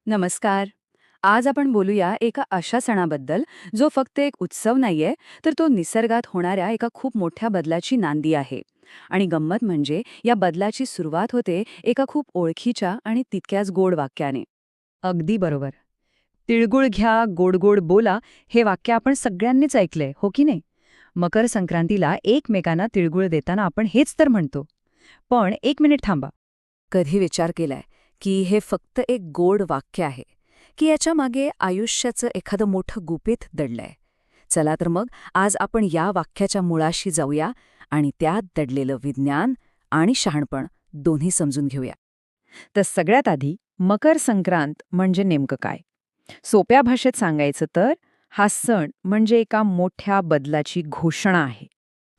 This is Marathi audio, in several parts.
नमस्कार. आज आपण बोलूया एका अशा सणाबद्दल जो फक्त एक उत्सव नाहीये, तर तो निसर्गात होणाऱ्या एका खूप मोठ्या बदलाची नांदी आहे. आणि गंमत म्हणजे या बदलाची सुरुवात होते एका खूप ओळखीच्या आणि तितक्याच गोड वाक्याने. अगदी बरोबर. तिळगुळ घ्या, गोड गोड बोला हे वाक्य आपण सगळ्यांनीच ऐकलंय, हो की नाही? मकर संक्रांतीला एकमेकांना तिळगुळ देताना आपण हेच तर म्हणतो. पण एक मिनिट थांबा. कधी विचार केलाय की हे फक्त एक गोड वाक्य आहे, की याच्या मागे आयुष्याचं एखादं मोठं गुपित दडलंय? चला तर मग आज आपण या वाक्याच्या मुळाशी जाऊया आणि त्यात दडलेलं विज्ञान आणि शहाणपण दोन्ही समजून घेऊया. तर सगळ्यात आधी मकर संक्रांत म्हणजे नेमकं काय? सोप्या भाषेत सांगायचं तर हा सण म्हणजे एका मोठ्या बदलाची घोषणा आहे.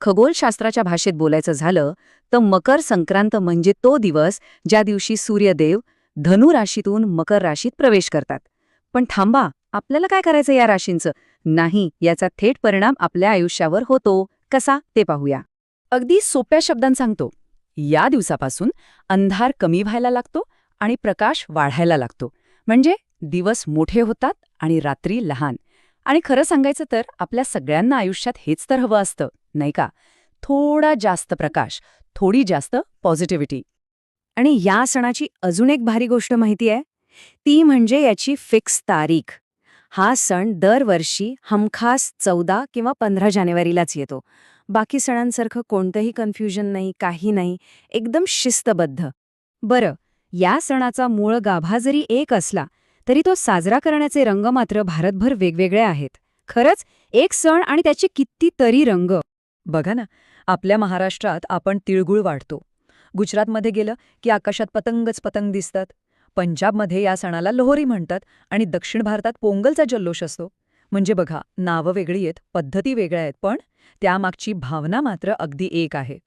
खगोलशास्त्राच्या भाषेत बोलायचं झालं तर मकर संक्रांत म्हणजे तो दिवस ज्या दिवशी सूर्यदेव धनु राशीतून मकर राशीत प्रवेश करतात. पण थांबा, आपल्याला काय करायचं या राशींचं? नाही, याचा थेट परिणाम आपल्या आयुष्यावर होतो. कसा ते पाहूया. अगदी सोप्या शब्दांत सांगतो. या दिवसापासून अंधार कमी व्हायला लागतो आणि प्रकाश वाढायला लागतो. म्हणजे दिवस मोठे होतात आणि रात्री लहान. आणि खरं सांगायचं तर आपल्या सगळ्यांना आयुष्यात हेच तर हवं असतं, नाही का? थोडा जास्त प्रकाश, थोडी जास्त पॉझिटिव्हिटी. आणि या सणाची अजून एक भारी गोष्ट माहिती आहे, ती म्हणजे याची फिक्स तारीख. हा सण दरवर्षी हमखास 14 किंवा 15 जानेवारीलाच येतो. बाकी सणांसारखं कोणतंही कन्फ्युजन नाही, काही नाही, एकदम शिस्तबद्ध. बरं, या सणाचा मूळ गाभा जरी एक असला तरी तो साजरा करण्याचे रंग मात्र भारतभर वेगवेगळे आहेत. खरंच एक सण आणि त्याचे कितीतरी रंग. बघा ना, आपल्या महाराष्ट्रात आपण तिळगुळ वाढतो. गुजरातमध्ये गेलं की आकाशात पतंगच पतंग दिसतात. पंजाबमध्ये या सणाला लोहरी म्हणतात आणि दक्षिण भारतात पोंगलचा जल्लोष असतो. म्हणजे बघा, नावं वेगळी आहेत, पद्धती वेगळ्या आहेत, पण त्यामागची भावना मात्र अगदी एक आहे.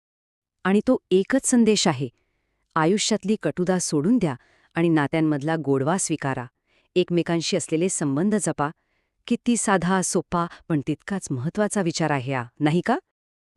आणि तो एकच संदेश आहे. आयुष्यातली कटुता सोडून द्या आणि नात्यांमधला गोडवा स्वीकारा. एकमेकांशी असलेले संबंध जपा. किती साधा, सोपा पण तितकाच महत्वाचा विचार आहे हा, नाही का?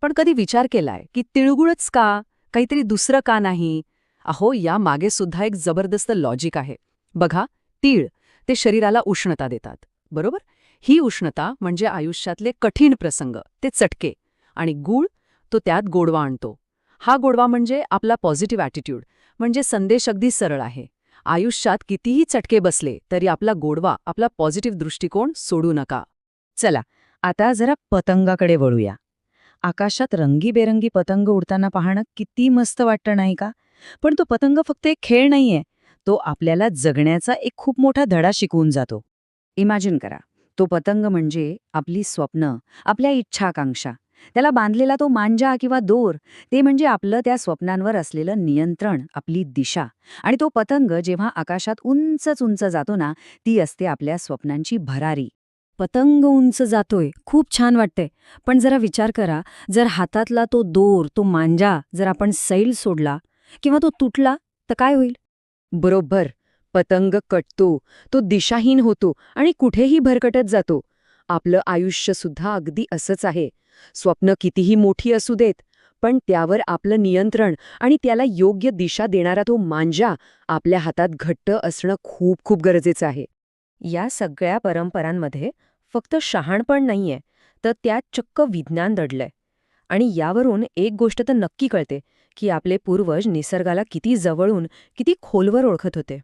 पण कधी विचार केलाय की तिळगुळच का? काहीतरी दुसरं का नाही? अहो, या मागे सुद्धा एक जबरदस्त लॉजिक आहे. बघा, तीळ ते शरीराला उष्णता देतात, बरोबर? ही उष्णता म्हणजे आयुष्यातले कठीण प्रसंग, ते चटके. आणि गूळ तो त्यात गोडवा आणतो. हा गोडवा म्हणजे आपला पॉझिटिव्ह ॲटिट्यूड. म्हणजे संदेश अगदी सरळ आहे. आयुष्यात कितीही चटके बसले तरी आपला गोडवा, आपला पॉझिटिव्ह दृष्टिकोन सोडू नका. चला, आता जरा पतंगाकडे वळूया. आकाशात रंगीबेरंगी पतंग उडताना पाहणं किती मस्त वाटतं, नाही का? पण तो पतंग फक्त एक खेळ नाहीये. तो आपल्याला जगण्याचा एक खूप मोठा धडा शिकवून जातो. इमॅजिन करा, तो पतंग म्हणजे आपली स्वप्न, आपल्या इच्छाकांक्षा. त्याला बांधलेला तो मांजा किंवा दोर, ते म्हणजे आपलं त्या स्वप्नांवर असलेलं नियंत्रण, आपली दिशा. आणि तो पतंग जेव्हा आकाशात उंचच उंच जातो ना, ती असते आपल्या स्वप्नांची भरारी. पतंग उंच जातोय, खूप छान वाटतंय. पण जरा विचार करा, जर हातातला तो दोर, तो मांजा जर आपण सैल सोडला किंवा तो तुटला, तर काय होईल? बरोबर, पतंग कटतो, तो दिशाहीन होतो आणि कुठेही भरकटत जातो. आपलं आयुष्य सुद्धा अगदी असंच आहे. स्वप्न कितीही मोठी असू देत, पण त्यावर आपलं नियंत्रण आणि त्याला योग्य दिशा देणारा तो मांजा आपल्या हातात घट्ट असणं खूप खूप गरजेचं आहे. या सगळ्या परंपरांमध्ये फक्त शहाणपण नाहीये, तर त्यात चक्क विज्ञान दडलंय. आणि यावरून एक गोष्ट तर नक्की कळते की आपले पूर्वज निसर्गाला किती जवळून, किती खोलवर ओळखत होते.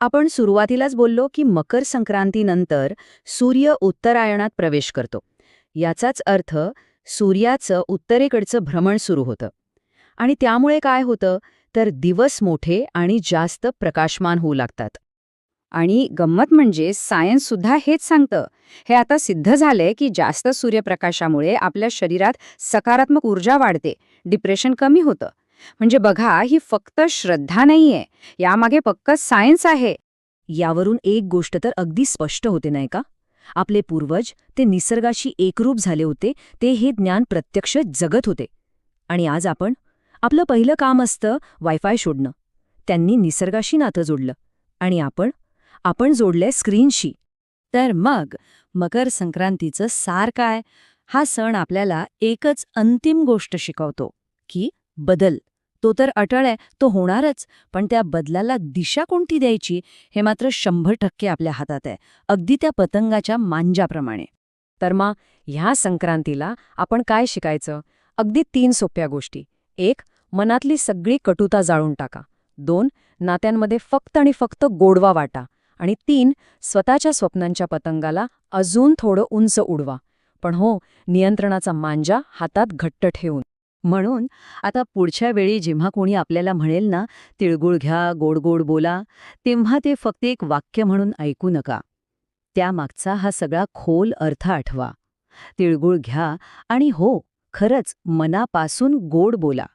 आपण सुरुवातीलाच बोललो की मकर संक्रांतीनंतर सूर्य उत्तरायणात प्रवेश करतो. याचाच अर्थ सूर्याचं उत्तरेकडचं भ्रमण सुरू होतं. आणि त्यामुळे काय होतं, तर दिवस मोठे आणि जास्त प्रकाशमान होऊ लागतात. आणि गंमत म्हणजे सायन्स सुद्धा हेच सांगतं. हे आता सिद्ध झालंय की जास्त सूर्यप्रकाशामुळे आपल्या शरीरात सकारात्मक ऊर्जा वाढते, डिप्रेशन कमी होतं. म्हणजे बघा, ही फक्त श्रद्धा नाहीये, यामागे पक्कं सायन्स आहे. यावरून एक गोष्ट तर अगदी स्पष्ट होते, नाही का? आपले पूर्वज ते निसर्गाशी एकरूप झाले होते, ते हे ज्ञान प्रत्यक्ष जगत होते. आणि आज आपण, आपलं पहिलं काम असतं वायफाय शोधणं. त्यांनी निसर्गाशी नातं जोडलं. आणि आपण जोडलंय स्क्रीनशी. तर मग मकर संक्रांतीचं सार काय? हा सण आपल्याला एकच अंतिम गोष्ट शिकवतो की बदल, तो तर अटळ आहे, तो होणारच, पण त्या बदलाला दिशा कोणती द्यायची हे मात्र 100% आपल्या हातात आहे, अगदी त्या पतंगाच्या मांजाप्रमाणे. तर मग ह्या संक्रांतीला आपण काय शिकायचं? अगदी 3 सोप्या गोष्टी. 1. मनातली सगळी कटुता जाळून टाका. 2. नात्यांमध्ये फक्त आणि फक्त गोडवा वाटा. आणि 3. स्वतःच्या स्वप्नांच्या पतंगाला अजून थोडं उंच उडवा. पण हो, नियंत्रणाचा मांजा हातात घट्ट ठेवून. म्हणून आता पुढच्या वेळी जेव्हा कोणी आपल्याला म्हणेल ना, तिळगुळ घ्या, गोड गोड बोला, तेव्हा ते फक्त एक वाक्य म्हणून ऐकू नका. त्यामागचा हा सगळा खोल अर्थ आठवा. तिळगुळ घ्या आणि हो, खरंच मनापासून गोड बोला.